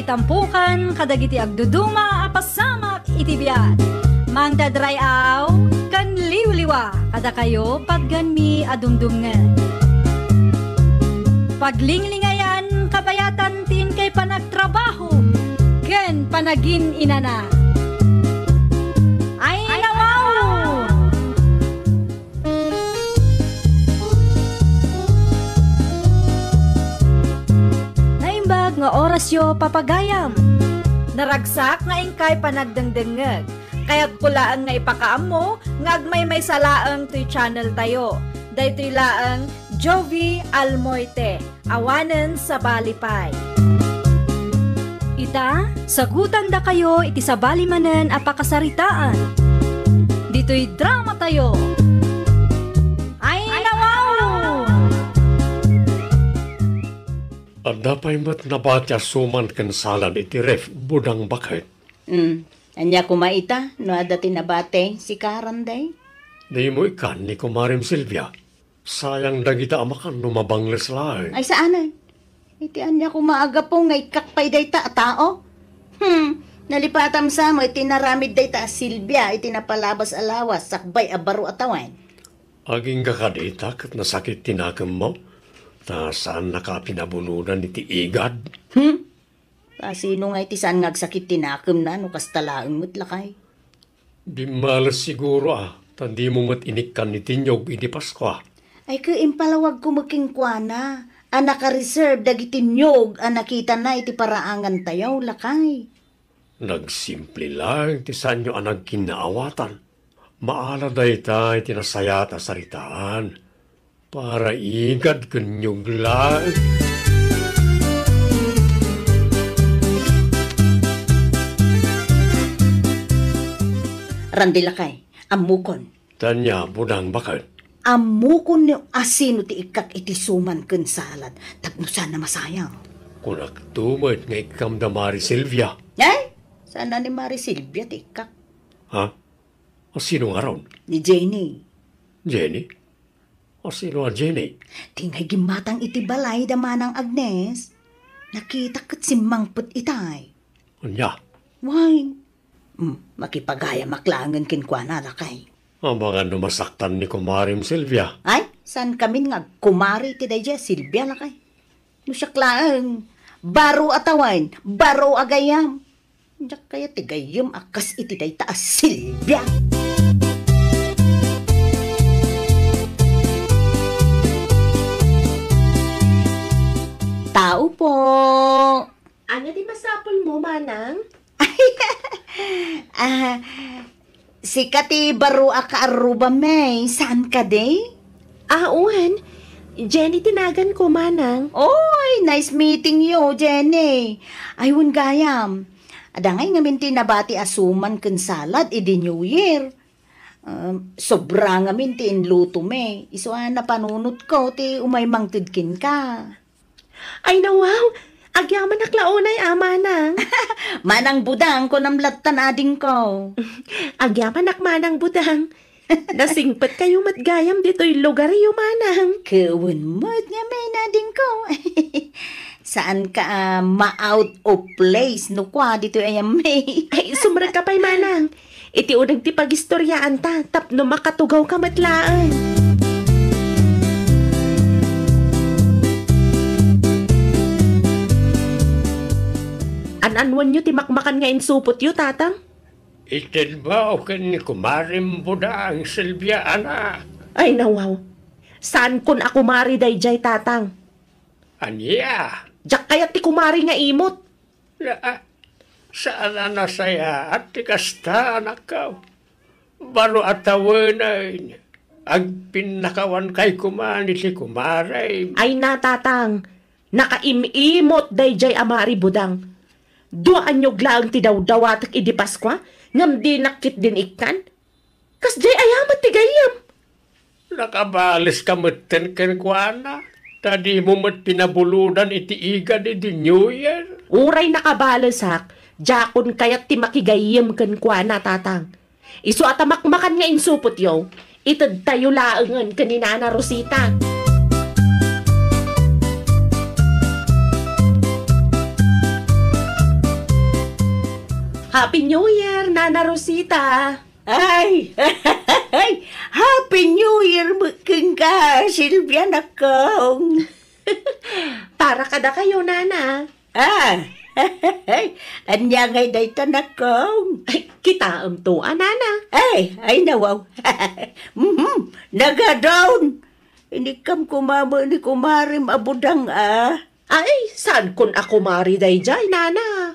tampukan kadagiti agduduma apasamak iti biat. Mangdadrayaw kan liwliwa kada kayo pagganmi adumdumngan. Paglinglingayan kabayatan tin kay panagtrabaho ken panagin inana. Ay nawaw! Naimbag nga orasyo papagayam. Naragsak nga ingkay panagdengdengeg. Kaya't kulaan nga ipakaam mo, ngagmay may salaang to'y channel tayo. Daytoy laang Jovi Almoite, awanen sa balipay. Ita, sagutan da kayo iti sa balimanen apakasaritaan. Dito'y drama tayo. Ay nawaw! Ada pa'y mat nabatya suman kansalan iti ref budang bakit. Anya kumaita, no ada tinabate si Karanday. Di mo ikan ni Kumarim Silvia. Sayang dagita amakan lumabangles lahay. Ay saan ay? Iti anya kumaaga po ngay kakpay dayta a tao. Nalipatam sa mo iti naramid dayta a Silvia iti napalabas alawas sakbay a baro atawan. Aging kakadita kat nasakit tinakam mo. Ta saan nakapinabununan iti igad? Sino nga iti saan ngagsakit tinakam na no kastalaan mo't lakay? Di malas siguro Tandi mo mat inikkan ni Tinyog iti Paskwa. Ay impalawag ko makingkwana. Naka-reserve dagiti Tinyog nakita na iti paraangan tayaw lakay. Nagsimple lang ti sanyo anag kinaawatan. Maala day tayo tinasayata saritaan. Para igad kanyog lang. Randi lakay, amukon. Tanya, budang bakit? Amukon ni asino ti ikak iti suman ken salad. Tapno sana masayang. Kung nagtumad nga ikam da Mari Silvia. Ay, sana ni Mari Silvia ti ikak. Ha? O sino nga ron? Ni Jenny. Jenny? O sino nga Jenny? Tingay gimatang iti balay da manang Agnes. Nakita kat si Mangput itay. Anya? Why? Makipagaya maklangan kinkwana lakay. Ang mga numasaktan ni Kumarim Silvia. Ay, saan kami nga kumari ti dayja Silvia lakay? Nusyak lang, baro atawan, baro agayam. Diyak kaya ti gayam akas iti day taas Silvia. Tao po. Ano di masapol mo, manang? Si kati baro akaaruba may, saan ka day? Uwan. Jenny tinagan ko, manang. Oy, nice meeting you, Jenny. Ayun gayam. Adangay nga minti nabati asuman ken salad idi New Year. Sobra nga minti inluto me. Isuan na panunot ko ti umay mangtidkin ka. Ay nawaw. Agyaman naklaunay, manang. Manang budang ko namlatan ading ko. Agyaman manang budang. Nasingpat kayo matgayam dito'y lugar yung manang. Kawan mo't nga may nading ko. Saan ka ma-out of place no kwa dito ay may. Ay, sumrag ka pa'y manang. Iti unang ti pag-istoryaan ta, tapno makatugaw ka matlaan. Anwan nyo ti makmakan nga insupot yu, tatang? Itin ba o kan ni Kumarim budang Silvia, anak? Ay, nawaw. Saan kun ako mari dayjay, tatang? Anya? Diyak kaya ti kumari nga imot. Saan na saya at tikasta, anak ka? Baro atawanay. Ag pinakawan kay kumani si Kumarim. Ay na, tatang. Nakaimimot dayjay amari budang. Duaan nyo glaang ti daw-dawatak idi Paskwa, ngam di nakit din ikan. Kas jay ayamat ti gayam. Nakabalis ka maten ken kuana. Tadi mo mat pinabuludan iti igad iti New Year. Uray nakabalasak, jakon kayat ti makigayam ken kuana, tatang. Isu atamakmakan nga insupot yo, itad tayo laangan kanina na Rosita. Happy New Year, Nana Rosita! Ay, Happy New Year buking ka, Silvia nakong. Para kada kayo, Nana. Anya ngay dayta nakong. Ay, kita to, Nana. Ay nawaw. Nagadown. Ini kam kumama ni kumarim abudang Ay, saan kun ako mari dayjay, Nana?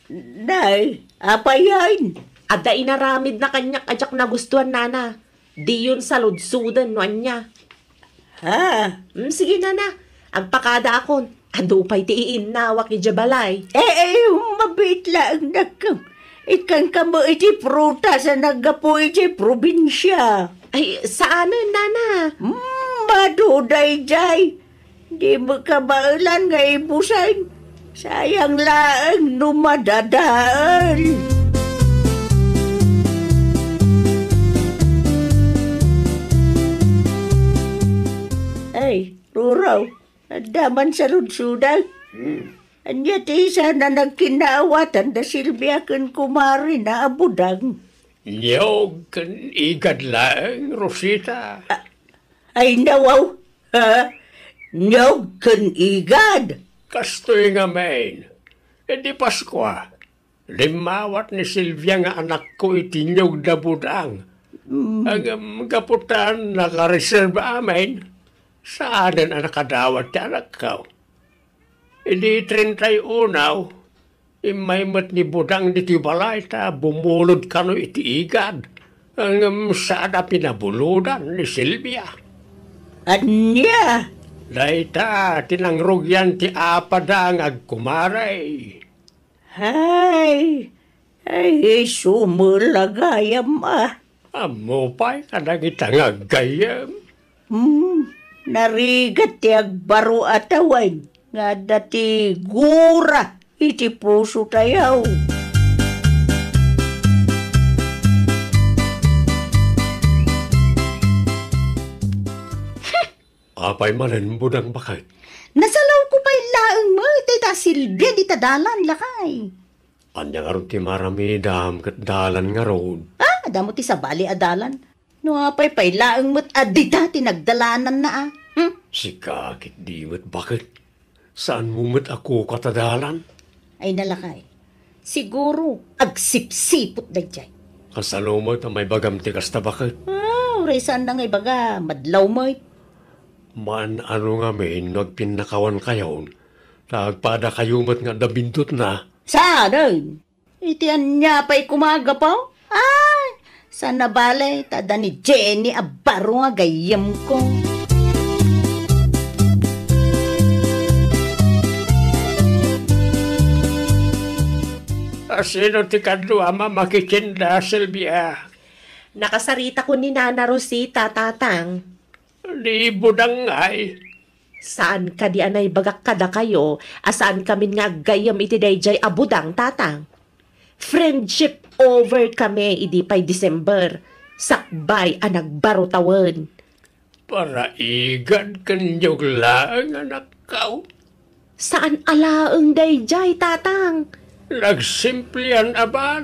Nay, apa yan? Ada inaramid na kanyak ajak na gustuhan, Nana. Di yun sa ludsudan no anya. Sige, Nana. Ang pakada akon. Ando pa'y tiin nawak ni Jabalay. Mabit lang nakam. Ikan ka mo iti pruta sa nagapo iti probinsya. Ay, saan, Nana? Maduday jay. Di mo ka maulan nga ibusan. Sayang laang numadadaan. Ay, Ruraw, daman sa ludsudan. Anya ti sana nagkinaawatan da Silvia kan kumari na abudang. Niyog kan igad lang, Rosita. Ay nawaw, Nyog kan igad. Kastoy nga main. Di Paskwa. Limawat ni Silvia nga anak ko itinyog na budang. Ang kaputan nakareserve amin. Saan ang nakadawat ti anak ko? Di 31, imay mat ni budang di tibalay ta bumulod ka no iti igad. Ang saan na pinabuludan ni Silvia. Anya? Dayta, tinangrugyan ti apadang agkumaray. Ay, sumulagayam Amo pa'y kadagitang agayam. Narigat ti agbaro atawan, nga dati gura, iti puso tayaw. Apay manan budang bakit? Nasalaw ko pa ilaang mo, tita Silvia, di tadalan lakay. Anya nga ron ti maramidam kat dalan nga ron. Adamo ti sabali adalan. No apay pa ilaang mo't adita tinagdalanan na Si kakit di mo't bakit? Saan mo mo't ako katadalan? Ay nalakay. Siguro, agsipsipot na dyan. Kasalo mo't may bagam ti kasta bakit? Resan na nga ibaga, madlaw mo't. Man ano nga main nagpinakawan kayon. Tagpada kayo mo't nga dabindot na. Saan? Itian niya pa'y kumaga pa? Sana balay, tada ni Jenny abaro nga gayam ko. Sino ti kadlo ama makikinda, Silvia? Nakasarita ko ni Nana Rosita, tatang. Di budang ay. Saan ka di anay bagak kada kayo, asaan kami nga gayam iti dayjay abudang, tatang. Friendship over kami, idi pa'y December. Sakbay ang nagbarutawan. Para igad kanyog lang anak ka. Saan alaang dayjay, tatang? Nagsimplian aba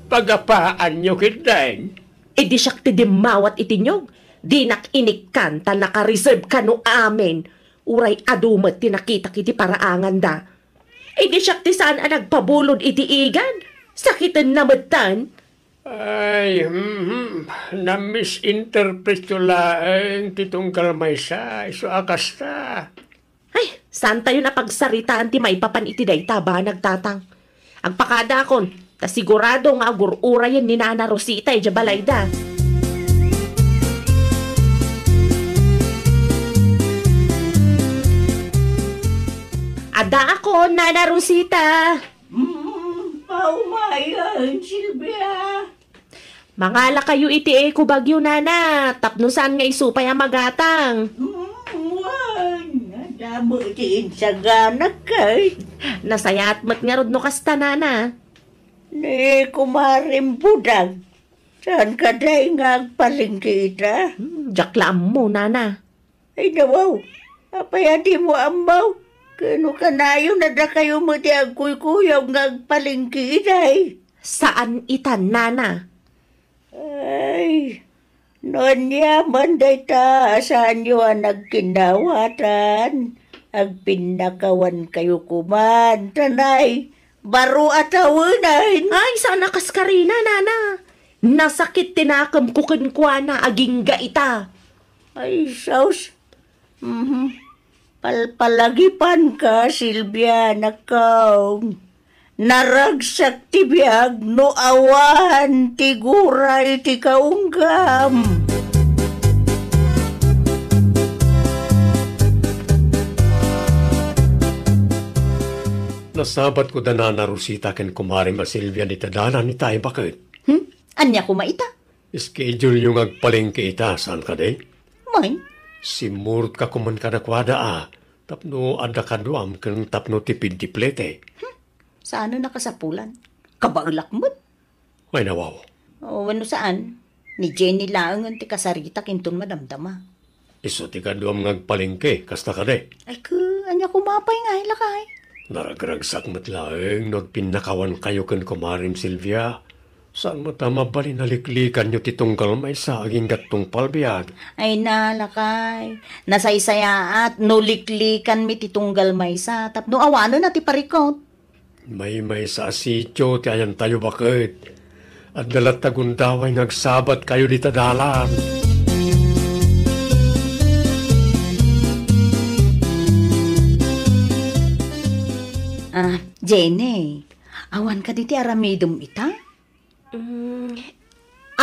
pagapaan nyo kitain. Idi siyak ti dimawat itinyog. Di nakinikan ta naka-reserve ka no amin. Uray adumat ti nakita kiti paraangan da. Idi siyak ti saan ang nagpabulod iti igan. Sakitan na matan. Ay, na-misinterpret ko lang titunggal may sa iso akasta. Ay, saan tayo napagsaritaan ti maipapan iti dayta ba nagtatang? Ang pakada akon, ta sigurado nga agurura yan ni Nana Rosita jabalayda. Ada ako, Nana Rosita. Paumayan, Silvia. Mangala kayo iti ko bagyo, Nana. Tapnusan nga isupay ang magatang. Damo iti insaganak kay. Nasayat mat nga rod no kasta, Nana. Ni kumarim budang. Saan ka day nga agpalingki ita? Jaklam mo, Nana. Ay nawaw, apaya di mo ambaw. Kano kanayo na da kayo mo di agkuy-kuyaw nga agpalingki ita Saan itan, nana? Ay, noon yaman day ta, saan nyo ang nagkinawatan? Ang pinakawan kayo kuman, tanay, baro at awunan. Ay, sana kaskarina, nana. Nasakit tinakam ko kunkwana aging ita. Ay, saus. Palpalagipan ka, Silvia, nakaw. Naragsak ti biyag no awan tigura iti kaunggam. Nasabat ko danana Rosita ken kumari ma Silvia ni tadana ni tayo bakit? Anya kumaita? Schedule yung agpalengke ita, saan ka day? May, Simurot ka kuman ka na kwada tapno ada kaduam ken tapno tipid ti plete. saan nakasapulan? Kabaglak mo? Ay nawaw. O ano saan? Ni Jenny lang ang ti kasarita kinton madamdama. Iso ti kaduam ngagpalengke, kasta ka day. Ay anya kumapay nga ilakay. Naragragsak matlaeng no pinakawan kayo ken kumarim Silvia. Saan mo tama bali naliklikan nyo titunggal may sa aging gatong palbiag? Ay nalakay. Nasaysaya at nuliklikan mi titunggal maysa. Tapno awano na ti parikot. May sa sityo ti ayan tayo bakit? At dalat tagundaway nagsabat kayo di tadalan. Jenny, awan ka di ti aramidum ita?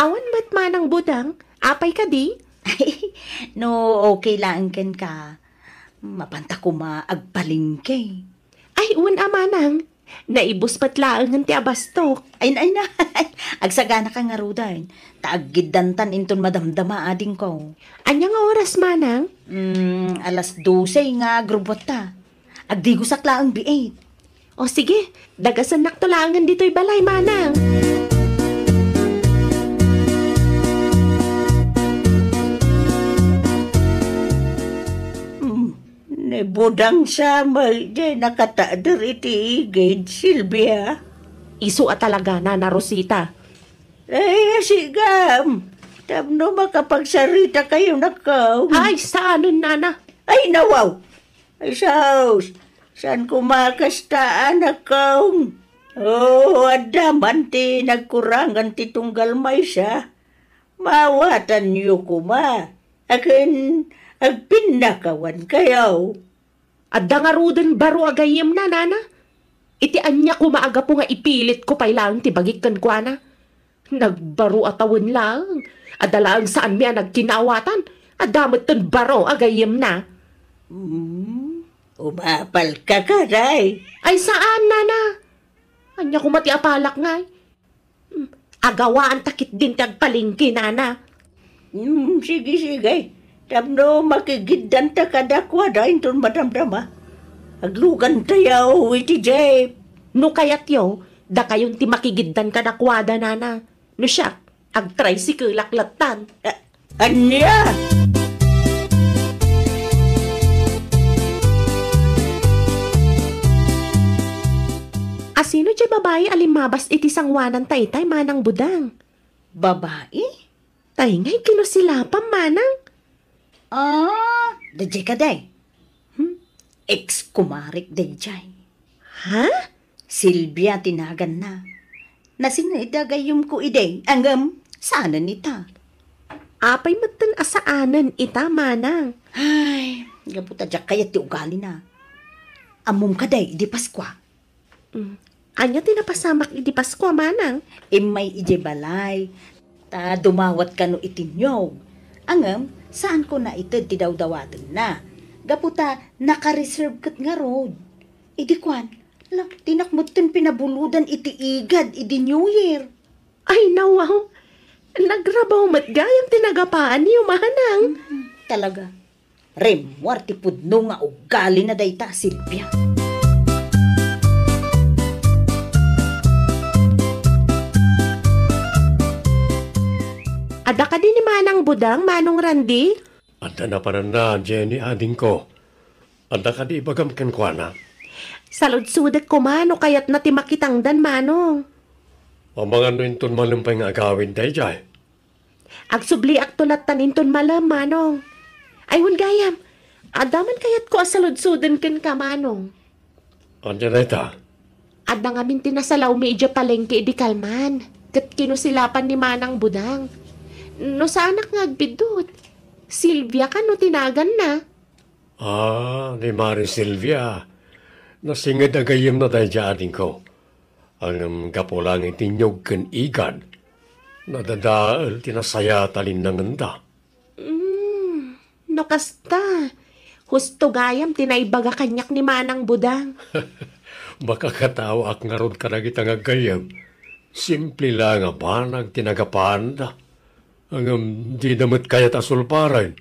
Awan ba't manang budang? Apay ka di? No, okay lang ken ka. Mapanta ko maagpalingke. Ay, un amanang. Naibos pat laang ti abastok. Ay na. Agsagana ka nga rudan. Taaggidantan inton madamdama ading ko. Anya nga oras manang? Alas 12 nga grubot ta. Agdigo sakla ang biait. O sige, dagasan naktulangan dito'y balay manang. Nebudang sa may di nakataader iti igid, Silvia. Isu at talaga, Nana Rosita. Ay, sigam. Tapno makapagsarita kayo nakaw. Ay, saan nun, Nana? Ay, nawaw. Ay, saus. Saan kumakastaan nakaw? Oh, adaman ti nagkurangan ti tunggal may siya. Mawatan niyo kuma. Akin, agpinakawan kayo. Adda nga rudan baro agayem na, Nana. Iti anya ko maaga po nga ipilit ko pay lang ti bagikkan kwa na. Nagbaro atawon lang. Adalang saan miya nagkinawatan. Adamot ton baro agayem na. Umapal ka karay. Ay saan, Nana? Anya ko mati apalak nga. Agawaan takit din tagpalingki, Nana. Sige. Tapno makigiddan ta kadakwa dahin ton madamdama. Aglugan tayaw iti jay. No kayat yo, da kayon ti makigiddan ka nakwada, Nana. No siya, ag-tricycle laklatan. Anya? Asino di babae alimabas iti sangwanan taytay manang budang? Babae? Tay nga'y kinusilapam manang. Dajay ka day. Ex-kumarik dajay. Ha? Silvia tinagan na. Nasinidagayom ko iday. Angam, sana nita. Apay matan asaanan ita manang. Ay, gaputa dyak kaya ti ugali na. Amom ka day, di Paskwa. Anya tinapasamak iti Pasko manang. May ije balay. Ta dumawat ka no itinyog. Angam, saan ko na ito ti dawdawatan na. Gaputa, naka-reserve kat nga road. Idi kwan, tinakmot ton pinabuludan iti igad, idi New Year. Ay nawaw, nagrabaw matgayang tinagapaan niyo manang. Talaga. Remwar ti pudno nga ugali na dayta, Silvia. Ada ka din ni manang budang, manong Randy? Anda na paran na, Jenny, ading ko. Anda ka di bagam kenkwana. Salud-sudet ko mano kayat na ti makitangdan manong. Mga nuinton malumpay nga agawin tayo dyan. Agsubli ak tulatan inton malam, manong. Ayun gayam, adaman kayat ko asaludsudan ken ka, manong. Andiyan na ita. Adda nga min tinasalaw mi ija palengke di kalman. Kat kinusilapan ni Manang Budang. No sanak nga agbidot. Silvia ka no tinagan na. Ni Mari Silvia. Nasingad agayim na tayo dyan ko. Ang kapulang itinyog ken igan. Nadadaal tinasaya talin ng ganda. No kasta. Husto gayam tinaibaga kanyak ni Manang Budang. Makakatawa ak nga ron ka na kitang agayam. Simple lang nga banag tinagapanda. Ang di damat kayat asulparan.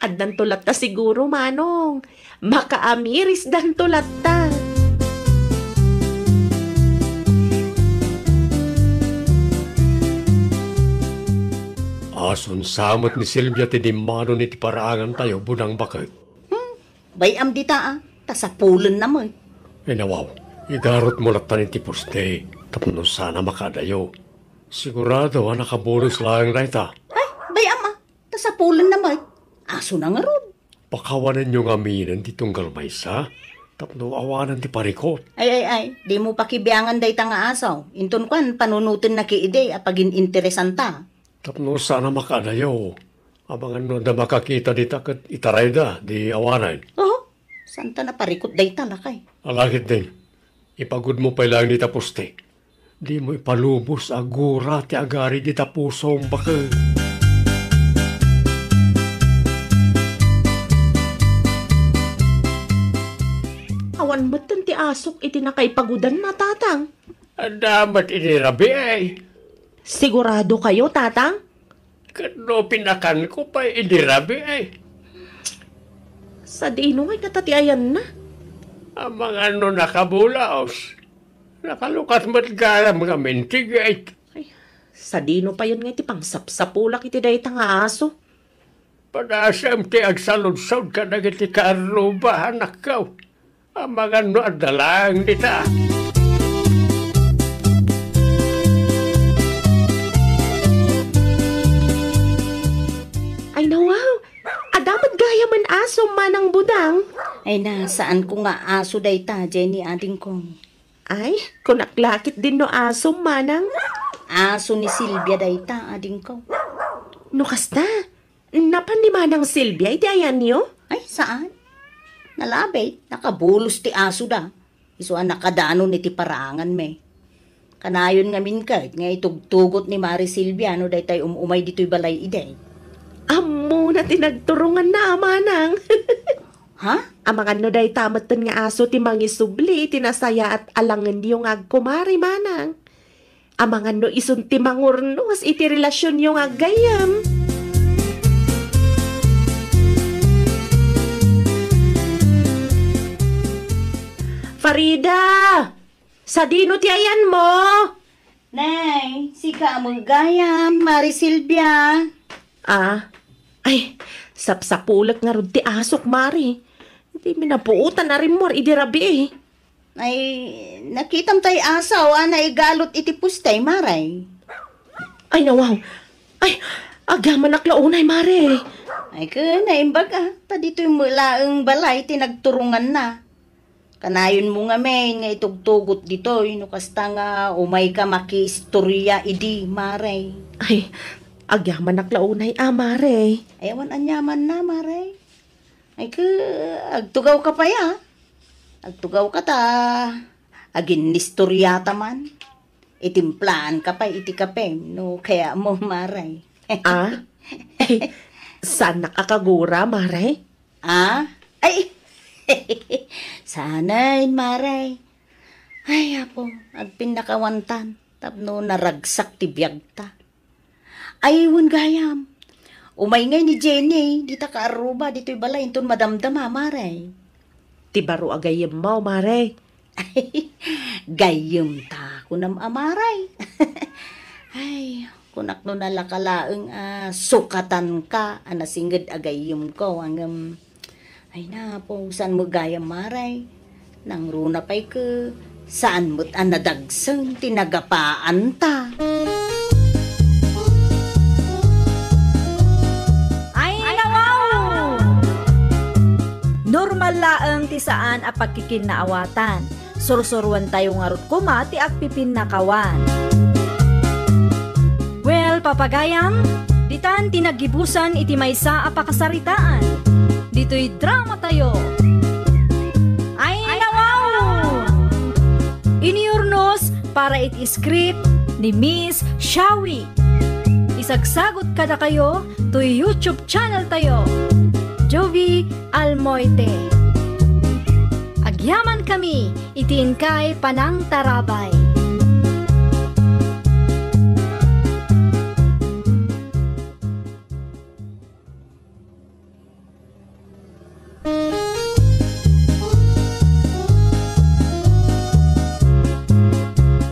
Addan tulat ta siguro, manong. Makaamiris dan tulat ta. Ason samot ni Silvia ti dimano ni ti paraangan tayo budang bakit. Bayam dita tasapulan naman. Nawaw, igarot mo latan ti poste. Tapno sana makadayo. Sigurado nakabonus lang na ita. Ay, bayam tasapulan naman. Aso na nga ron. Pakawanan nyo nga minan di tunggal maysa. Tapno awanan ti parikot. Ay, di mo pakibiyangan day ta nga asaw. Inton kwan, panunutin na kiide, apagin interesanta. Tapno sana makadayo. Abangan no da makakita di takat itaray da, di awanan. Oh, santa na parikot day talakay. Alakit din. Ipagod mo pa lang di tapuste. Di mo ipalubos agura ti agari di tapusong bakit. Awan ba't ti asok iti nakaipagudan na, tatang? Damat inirabi ay. Sigurado kayo, tatang? Kano pinakan ko pa inirabi ay. Sa dino ay katatiayan na. Ang mga nakabulaos. Nakalukat mo't gara mga mentig ay. Ay, sa dino pa yun nga iti pangsapsapulak iti day nga aso. Padasam ti agsaludsod ka na iti kaaruba anak ka. Ang mga adalang nita. Ay nawaw, adamat gaya man aso Manang Budang. Ay na, saan ko nga aso day ta, Jenny, ating kong. Ay, kunaklakit din no aso Manang. Aso ni Silvia day ta, ading ko. No kasta, napan ni Manang Silvia, iti ayan niyo? Ay, saan? Nalabay, nakabulos ti aso da. Isuan nakadano ni ti parangan me. Kanayon nga min ka, nga itugtugot ni Mari Silvia, no day tayo umay dito'y balay ide. Amo na tinagturungan na, Manang. Ha? Amangan no day tamatan nga aso ti mangisubli, tinasaya at alangan yung agkumari, Manang. Amangan no isun ti mangurnos, iti relasyon yung agayam. Farida! Sa dino ti ayan mo? Nay, sika mo gayam, Mari Silvia. Ay, sapsapulak nga ron ti asok, Mari. Hindi minapuutan na rin mo, idirabi eh. Ay, nakitam tay asaw, naigalot iti pustay, Maray. Ay, nawaw. Ay, agaman naklaunay, Mari. Ay, naimbaga, ta dito'y mulaang balay, tinagturungan na. Kanayon mo nga men, nga itugtugot dito, kasta nga umay ka maki-istorya idi, Maray. Ay, agyaman naklaunay, Mari. Ayawan anyaman na, Maray. Ay agtugaw ka pa ya. Agtugaw ka ta. Agin nistoryata man. Itimplaan ka pa, iti kape. No, kaya mo, Maray. Ay, saan nakakagura, Maray? Ay, sanay, Maray. Ay, apo, agpinakawantan. Tapno naragsak ti biyagta. Ay, gayam. Umay ngay ni Jenny, di ta kaaruba, dito'y balay, inton madamdama, Maray. Ti baro agayem mo, Maray. Ay, gayem ta, kunam amaray. Ay, kunak no nalakalaeng sukatan ka, anasingid agayem ko, hanggang ay na po, saan mo gayam, Maray? Nang runa pa'y ka, Saan mo't ang nadagsan tinagapaan ta? Ay, nawaw! Normal laang ti saan a pagkikinaawatan. Sursuruan tayo nga rut kuma ti agpipin na kawan. Well, papagayam, ditan tinagibusan iti maysa a pakasaritaan. Dito'y drama tayo. Ay, nawaw! Iniurnos para iti script ni Miss Shawi. Isagsagot kada kayo to YouTube channel tayo. Jovi Almoite. Agyaman kami, itiin kay Panang Tarabay.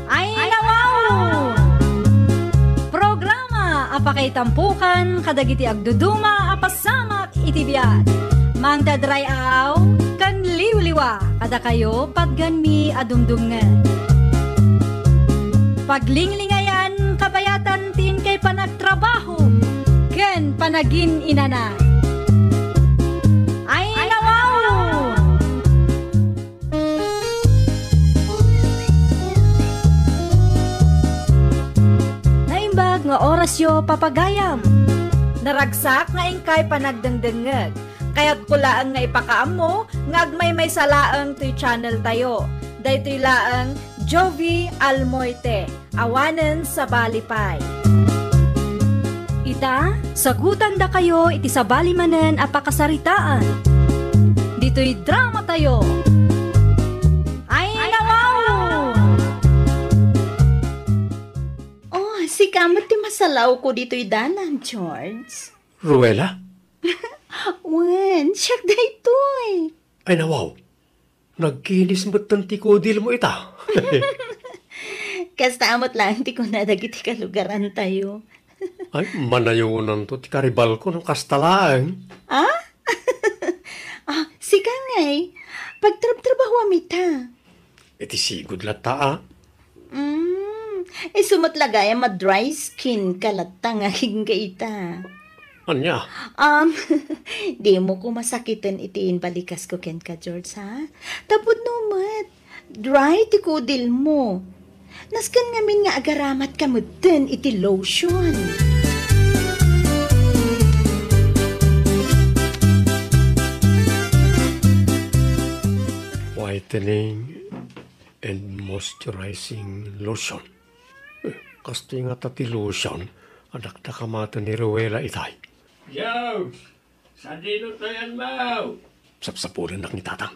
Ay, nawaw! Programa apakay tampukan kadagiti agduduma apasamak iti biag. Mangdadray aw kan liwliwa kada kayo padganmi adumdumngan. Paglinglingayan kabayatan tin kay panagtrabaho ken panagin inana. Ay, nawaw! Naimbag nga orasyo papagayam. Naragsak nga ingkay panagdengdengeg. Kaya't kulaan nga ipakaam mo, ngagmay may salaang to'y channel tayo. Daytoy laang Jovi Almoite, awanen sa balipay. Ita, sagutan da kayo iti sa balimanen a pakasaritaan. Dito'y drama tayo. Ay, nawaw! Oh, si kamot ti masalaw ko dito'y danan, George. Ruela? Wen, siyak da ito eh. Ay nawaw, nagkinis mo't ng tikodil mo ita. Kastamot lang ti ko na dagiti kalugaran tayo. Ay, manayunan to, ti karibal ko ng kastalaan. Ah? Si Kangay, pagtrabaho amita. Iti sigod lata Sumatlagay ma dry skin kalatang aking kaita. Anya? Di mo ko masakitan itiin balikas ko ken ka, George, ha? Tapod numat, dry ti kudil mo. Naskan ngamin nga agaramat ka mo din iti lotion. Whitening and moisturizing lotion. Kasto nga tati lotion, anak na kamata ni Ruela itay. Yo! Saan dino to yan, Mau? Sapsapulan nak ni Tatang.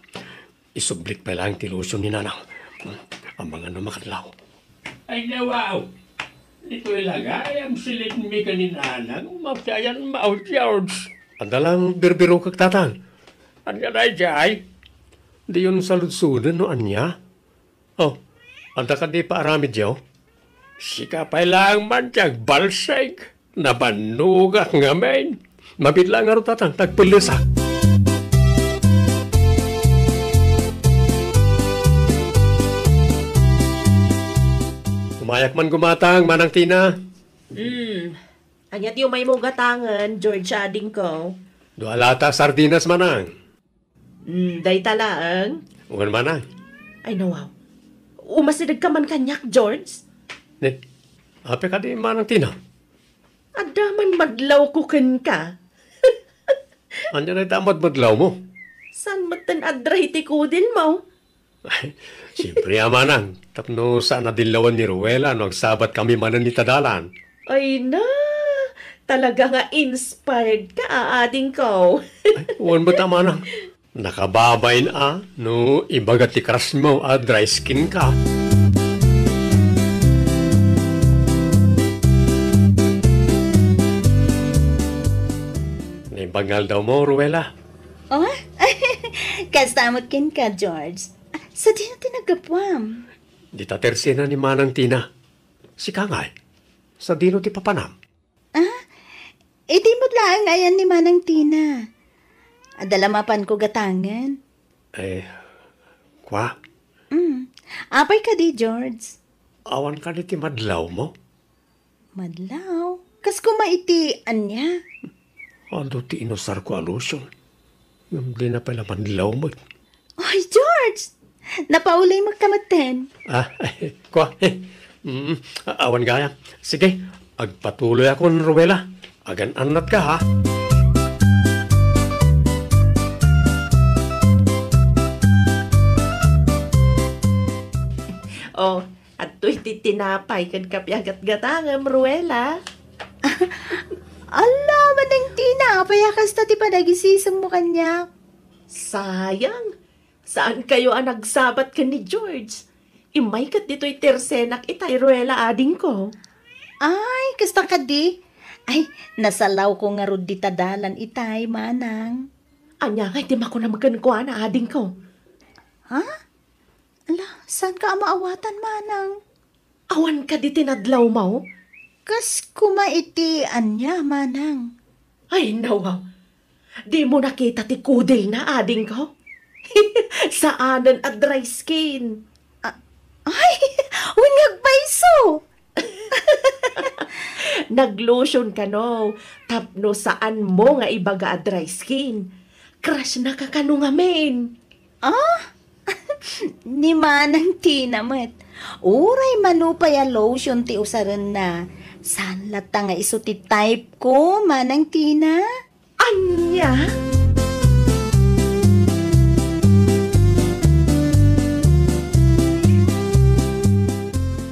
Isublik pa lang ti lotion ni Nanang. Ang mga namakadlaw. Ay, nawaw! Ito ilagay ang silid mi ka ni Nanang. Mapyayan, Mau, George. Andalang birbiro kag Tatang. Anya na jay? Di yun saludsunan no anya? Oh, anda ka di pa aramid yaw? Sika pa lang man tiyag balsay. Nabanugak nga men. Mabitla nga ro Tatang, tagpilisak. Umayak man gumatang, Manang Tina. Anyat yung may mong gatangan, George ading ko. Dualata sardinas, Manang. Day talaang. Ungan, Manang. Ay, nawaw. Umasidag ka man kanyak, George. Ne, ape ka di, Manang Tina. Adaman madlaw ko ken ka. Anya na tamad madlaw mo. San matan adray ti kudil mo? Ay, siyempre, Manang. Tapno saan nadilawan ni Ruela no agsabat kami manan ni Tadalan. Ay na, talaga nga inspired ka, aading ko. Ay, uwan ba ta, Manang? Nakababain no ibagat ti crush mo dry skin ka. Naibangal daw mo, Ruela. Oh? Kastamot ken ka, George. Sa di na tinagapwam. Di ta tersena ni Manang Tina. Si Kangay, sa dino ti papanam. Di mo't laang ayan ni Manang Tina. Adalamapan ko gatangan. Kwa? Apay ka di, George. Awan ka ni ti madlaw mo? Madlaw. Kas kumaitian niya. Ando ti inosar ko alusyon. Yung di na pala madlaw mo. Ay, George! Napaulay magkamaten. Kwa, awan gaya. Sige, agpatuloy ako ng Ruela. Agan-anat ka, ha? Oh, at to'y titinapay kan kapyagat-gatangam, Ruela. Ala, manang tina. Payakas na ti panagisisam mo kanya. Sayang. Saan kayo ang nagsabat ka ni George? Imay kat dito'y tersenak itay, Ruela, ading ko. Ay, kasta ka di. Ay, nasalaw ko nga rod di tadalan itay, manang. Anya nga, di mako na magkankuha na ading ko. Ha? Ala, saan ka maawatan, manang? Awan ka di tinadlaw mo? Kas kumaitian niya, manang. Ay, nawaw. Di mo nakita ti kudil na ading ko? Saanan at dry skin. Ay, wingag paiso. Nag-lotion ka no. Tapno saan mo nga ibaga at dry skin. Crush na ka kanungamin. Ah? Ni manang tinamet. Uray manupay a lotion ti usaran na. Saan lata nga iso ti type ko, manang tina? Anya?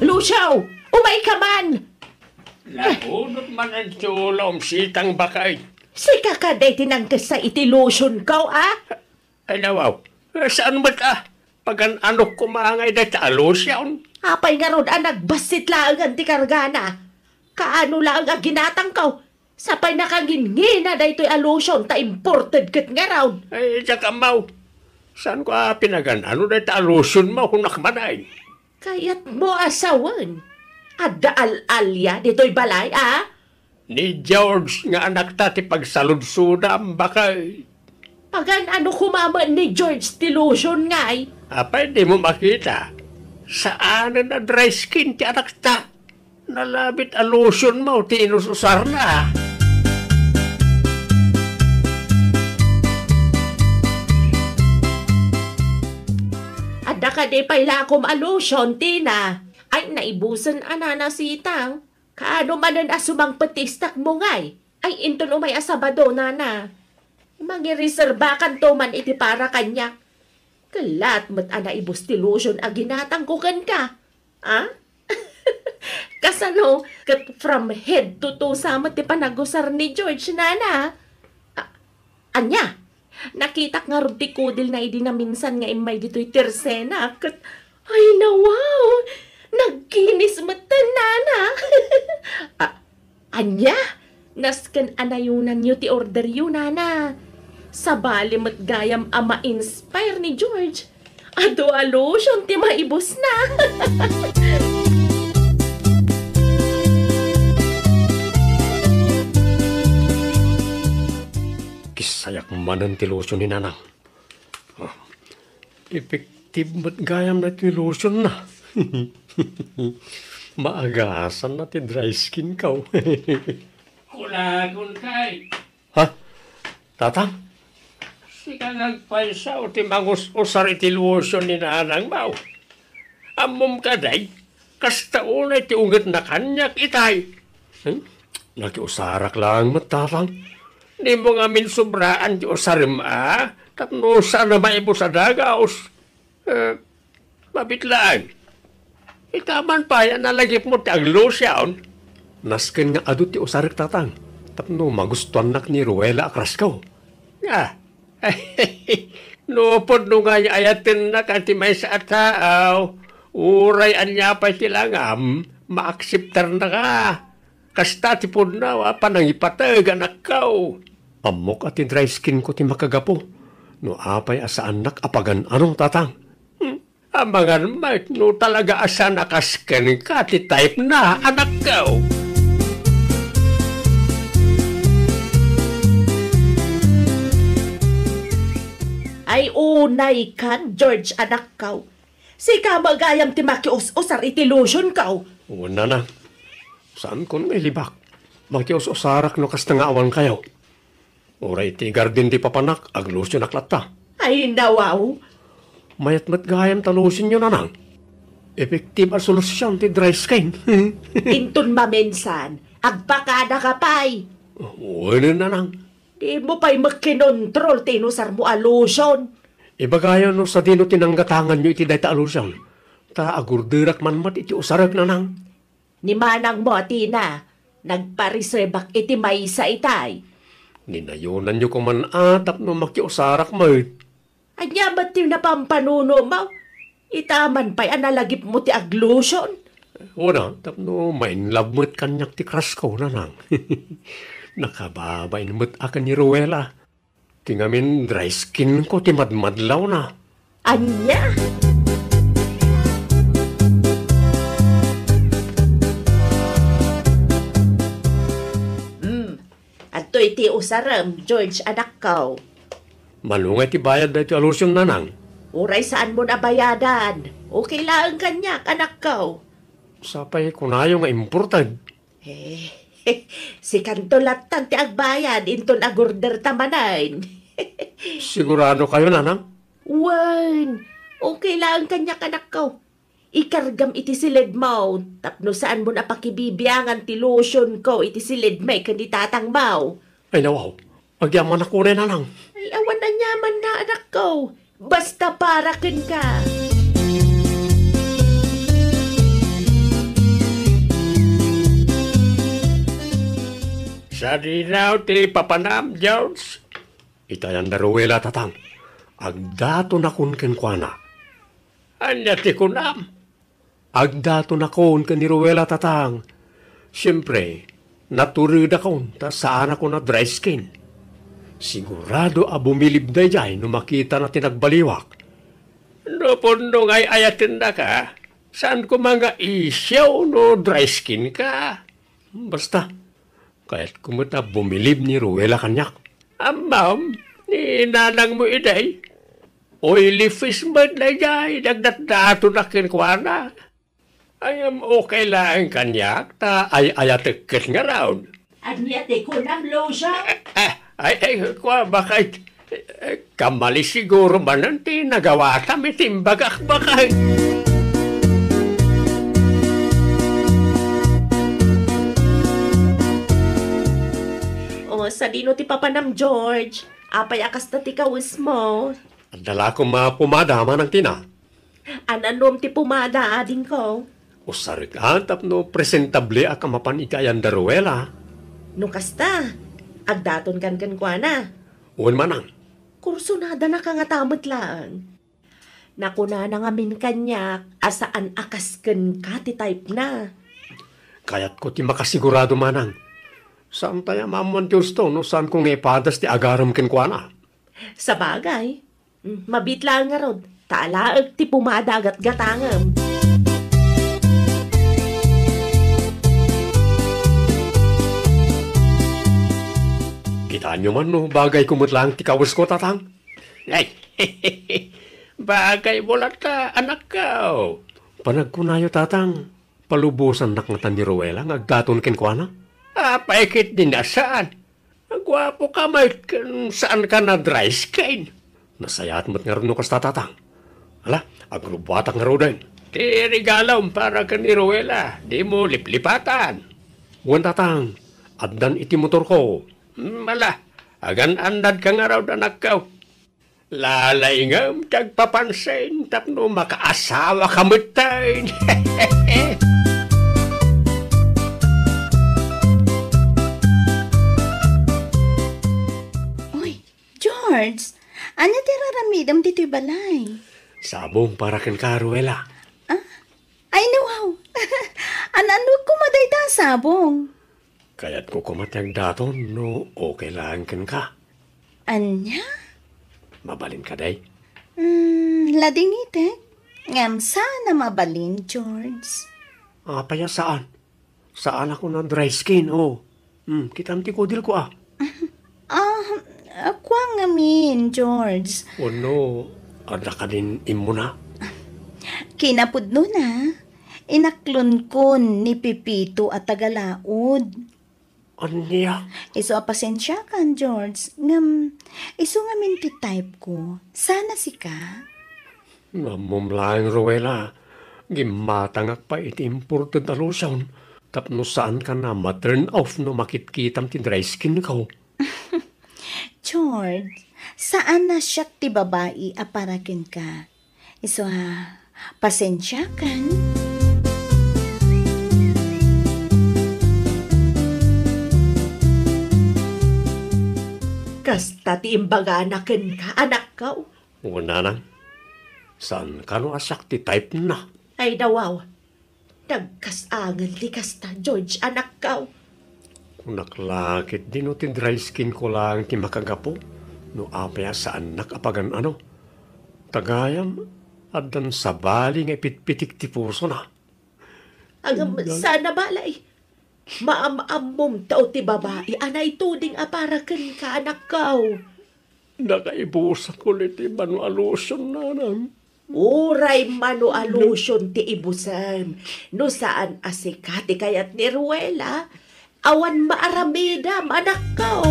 Luciao! Umay ka man! Lahunot man ang tulong sitang bakay. Sika ka day tinangkas sa iti lotion ka, ah? Ay, nawaw. Saan ba ka? Pagan ano kumangay na talusyon? Apay nga ron, nagbasit lang ang ti kargana. Kaano lang ang ginatang ka? Sapay nakangingina na ito'y lotion ta imported kat nga raw. Ay, tsaka mau. Saan ko pinagan? Ano na talusyon mo kung nakmanay? Kaya't mo asawan. Adda al-alya dito'y balay, ah? Ni George nga anak ta ti pagsaludsudam bakay. Pagan ano kumama ni George ti lotion nga ay? Apay, di mo makita. Saan na dry skin ti anak ta? Nalabit a lotion mo, ti inususar na. Adda ka di pala akom a lotion, Tina. Ay, naibusan anana sitang. Kaano manan asumang patistak mo ngay? Ay, inton umay asabado, nana. Mangireserbakan to man iti para kanyak. Kalat mat ana ibus ti lotion a ginatangkukan ka. Ha? Kasano, kat from head to toe sama ti panagusar ni George, nana. Anya, nakita nga rin ti kudil na idi na minsan nga imay dito'y tersena. Kat, ay na wow, nagkinis mata, nana. Anya, naskan anayunan nyo ti order yun, nana. Sabali mat gayam ama inspire ni George. Ado a lotion ti maibos na. Kisayak manan ti lotion ni nanang. Effective mat gayam na ti lotion na. Maagasan na ti dry skin ka. Kulagon kay. Ha? Tatang? Sika nagpaisaw ti mangus-usar iti lotion ni nanang mau. Amom ka day, kasta unay ti ungat na kanyak itay. Nakiusarak lang matatang. Di mo nga min sobraan ti usarim tapno sana maibo sa dagaos. Mabitlaan. Itaman pa yan nalagip mo ti ang lotion. Nasken nga adu ti usarik tatang. Tapno magustuhan nak ni Ruela akras ko. Nga. Nupod no nga ayatin na kanti may sa ataaw. Uray anya pa silangam. Maaksiptar na ka. Kasta ti pod na panangipatag anak kao. Amok at dry skin ko ti makagapo. No apay asa anak apagan anong tatang. Amangan mat no talaga asa nakasken ka ti type na anak kao. Ay unay kan, George, anak kaw. Si ka magayam ti makius-usar iti lotion ka. Wala na. Saan ko may libak? Makius-usarak no kas nga awan kayo. Oray ti garden ti papanak, aglusyon aklatta. Ay, nawaw. Mayat-mat gayam talusin nyo nanang. Effective a solusyon ti dry skin. Intun mamensan, agpakada ka pa'y. Wala nanang. Di mo pa'y magkinontrol tinusar mo a lotion. Ibagayon no sa dino tinanggatangan nyo iti dayta alusyon. Ta agurdirak man mat iti usarak nanang. Ni manang mo, Tina, nagpareservak iti maysa itay. Ninayunan nyo kuman atap no makiusarak mo. Anya ba't yung napampanuno mo? Itaman pa'y analagip mo ti aglotion. Wala, tap no main love mo't kanyak ti crush ko nanang. Nakababain mo't akan ni Ruela. Tingamin dry skin ko ti madmadlaw na. Anya? Ato iti usaram, George, anak ko. Malungay ti bayad na iti alusyon nanang. Uray saan mo nabayadan? Okay lang kanyak, anak ko. Sapay kunayo nga imported. Si Kantolatan ti agbayad, inton agorder tamanan. Sigurado kayo nanang? Wan, okay lang kanyak, anak ko. Ikargam iti silid mo, tapno saan mo napakibibiyangan ti lotion ko iti silid may kanditatang mo. Ay nawaw, agyaman ako rin nanang. Ay, awan na nyaman na, anak ko. Basta parakin ka. Sa dinaw ti papanam, George. Itayan na Ruela tatang. Agdato na kun kenkwana. Anya ti kunam. Agdato na kun ken ni Ruela tatang. Siyempre, naturida kon ta saan ako na dry skin. Sigurado a bumilib na jay no makita na tinagbaliwak. No pundo ngay ayatin na ka. Saan ko mga isyaw no dry skin ka? Basta, kahit kumuta bumilib ni Ruela kanyak. Ma'am, ni nanang mo iday. Oily fish man na jay, nagdatdato na kinkwana. Ayam okay lang kanyak, ta ay ayatikit nga raon. Anya ti kunam lotion? Kwa bakit? Kamali siguro man ang tinagawa kami timbagak bakit? O, sa dino ti papanam, George. Apay akas na ti kawis mo. Ang dala ko mapumada man ang tina. Ananom ti pumada ading ko. Usarik antap no presentable a kamapan ikayan da Ruela. No kasta, agdaton kan kwa na. Uwan manang. Kurso nada na kangatamot lang. Nakuna na ngamin kanya, asaan akas ken ka ti type na. Kaya't ko ti makasigurado manang. Saan tayo mamon ti gusto no saan kong ipadas ti agaram kenkwana. Sa bagay, mabit lang nga rod. Taalaag ti pumada agat gatangam. Kitaan nyo man no, bagay kumutlang ti kawas ko tatang. Ay, bagay bulat ka, anak ka. Panagkunayo tatang, palubusan nakngatan ni Ruela, agdaton kenkwana. Paikit din na saan. Gwapo ka may saan ka na dry skin. Nasayat mo't nga rin no kas tatang. Hala, agrubatak nga rin din. Ti regalaw para ka ni Ruela, di mo liplipatan. Buwan tatang, addan iti motor ko. Mala, agan andad ka nga raw anak ka. Lalay nga, tagpapansin, tapno makaasawa ka mutain. Uy, George, ano ti raramidam dito'y balay? Sabong para ken ka, Ruela. Ay, nawaw. Ano kumaday ta sabong? Kaya't ko kumatag daton, no, okay lang ken ka. Anya? Mabalin ka, day. Lading ite. Ngam sana mabalin, George. Paya saan? Saan ako na dry skin, oh. Kitam ti kodil ko, Kwa ngamin, George. O no, ada ka din imuna. Kinapudno na. Inaklon kon ni Pipito at Tagalaod. Anya? Iso pasensya kan, George. Ngam, iso nga minti type ko. Sana si ka. Namumlaing Ruela, gimatangak pa iti important alusawn. Tapno saan ka na ma-turn off no makitkitam ti dry skin ko. George, saan na siya ti babae aparakin ka? Iso ha, pasensya kan? Kasta ti imbaga anaken ka, anak ka. Una nang, saan ka no asak ti type na? Ay dawaw, nagkasangal ti kasta, George, anak ka. Naklakit din no ti dry skin ko lang ti makagapo. No apaya saan nakapagan ano. Tagayam, adan sabali nga pitpitik ti puso na. Agam sana balay. Maam-amom tao ti babae, anay tuding aparaken ka, anak ka. Nakaibusak ulit ti manualusyon na nang. Uray manualusyon ti ibusan. No saan asikati kayat ni Ruela, awan maaramidam, anak ka.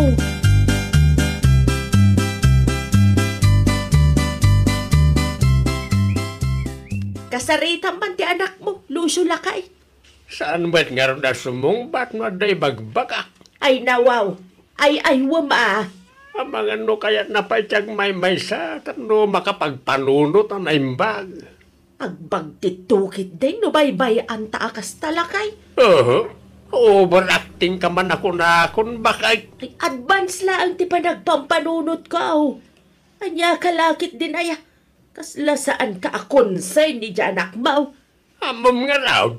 Kasaritan man ti anak mo, luso lakay. Saan ba't nga na sumungbat no aday bagbagak? Ay nawaw, ay wama. Ang mga no kaya't napaytiyag may sa no makapagpanunot ang naimbag. Agbagtitukit din no baybay ang taakas talakay. Overacting ka man ako na kung bakay. Ay advance lang ti panagpampanunot ka. Anya kalakit din aya. Kasla saan ka akonsay ni Janak Mau. Amom nga raw.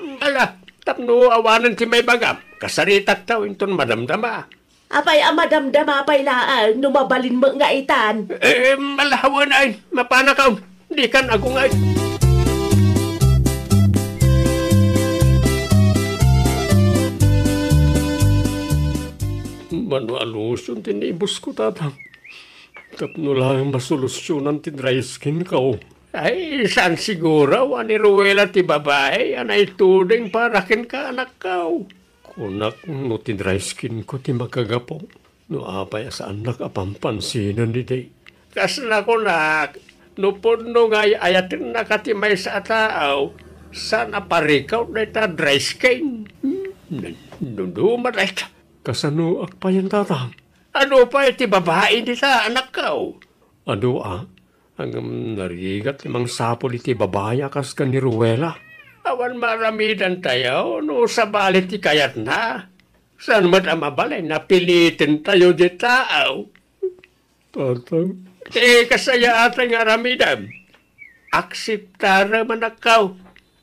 Ala, tapno awanan ti may bagam. Kasaritak taw inton madamdama. Apay amadamdama pay laan, numabalin mo nga itan. Malahawan ay, mapanakaw. Di kan ako nga. Manualusyon tinibos ko tatang. Tapno lang masolusyonan ti dry skin ko. Ay, saan siguro, ani Ruela ti babae, anay tuding parakin ka anak kao. Kunak, no ti dry skin ko ti magagapo. No apay sa anak apampansinan ni day. Kasna ko nak, no puno nga ayatin na katimay sa tao, saan aparikaw na ita dry skin. Dumaray ka. Kasano akpayan tatang? Ano pa iti babae nita anak kao? Ano Ang narigat limang sapol iti babae akas ka ni Ruela. Awan maramidan tayo, no sabalit ti kayat na. Saan man ang mabalay, napilitin tayo di tao. Tatang? Kasaya atang aramidan. Akseptaram anakaw.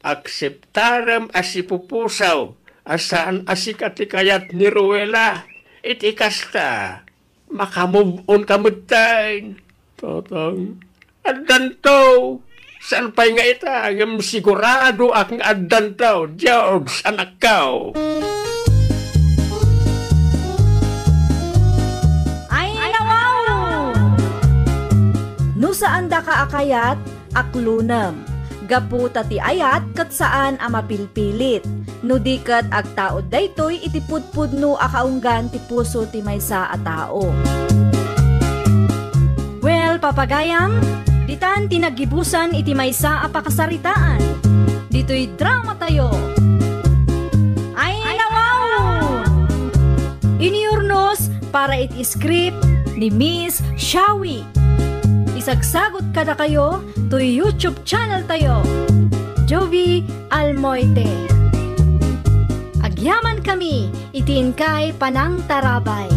Akseptaram asipupusaw. Asaan asikat ti kayat ni Ruela. Iti kasta. Makamove on kamutay. Tatang? Adanto, saan pa'y nga ita, ang sigurado akong adanto, George, anak ko. Ay, nawaw! No saan da ka akayat, aklunam. Gaputa ti ayat, kat saan amapilpilit. No di kat agtaod daytoy, itipudpud no akaunggan ti puso ti maysa a tao. Well, papagayam, ditan tinagibusan iti maysa a pakasaritaan. Dito'y drama tayo. Ay, nawaw! Iniurnos para iti script ni Miss Shawi. Isagsagot kada kayo to YouTube channel tayo. Jovi Almoite. Agyaman kami, itin kay Panang Tarabay.